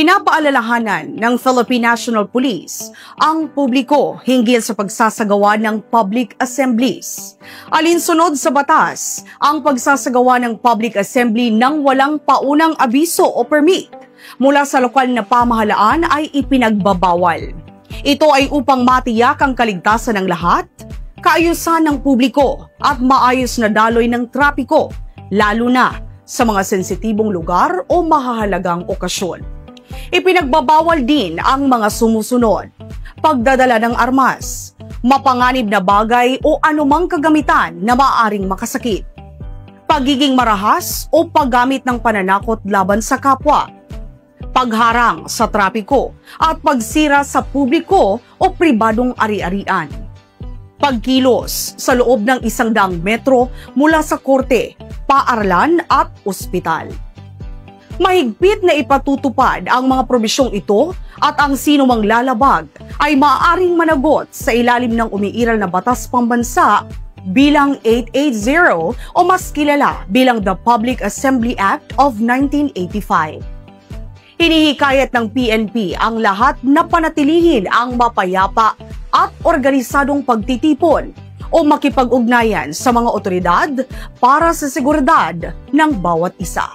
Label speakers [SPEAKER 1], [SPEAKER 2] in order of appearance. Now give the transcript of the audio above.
[SPEAKER 1] Pinapaalalahanan ng Philippine National Police ang publiko hinggil sa pagsasagawa ng public assemblies. Alinsunod sa batas, ang pagsasagawa ng public assembly nang walang paunang abiso o permit mula sa lokal na pamahalaan ay ipinagbabawal. Ito ay upang matiyak ang kaligtasan ng lahat, kaayusan ng publiko at maayos na daloy ng trapiko, lalo na sa mga sensitibong lugar o mahahalagang okasyon. Ipinagbabawal din ang mga sumusunod: pagdadala ng armas, mapanganib na bagay o anumang kagamitan na maaaring makasakit, pagiging marahas o paggamit ng pananakot laban sa kapwa, pagharang sa trapiko at pagsira sa publiko o pribadong ari-arian, pagkilos sa loob ng 100 metro mula sa korte, paaralan at ospital. Mahigpit na ipatutupad ang mga probisyong ito at ang sino mang lalabag ay maaaring managot sa ilalim ng umiiral na batas pambansa bilang 880 o mas kilala bilang the Public Assembly Act of 1985. Hinihikayat ng PNP ang lahat na panatilihin ang mapayapa at organisadong pagtitipon o makipag-ugnayan sa mga otoridad para sa seguridad ng bawat isa.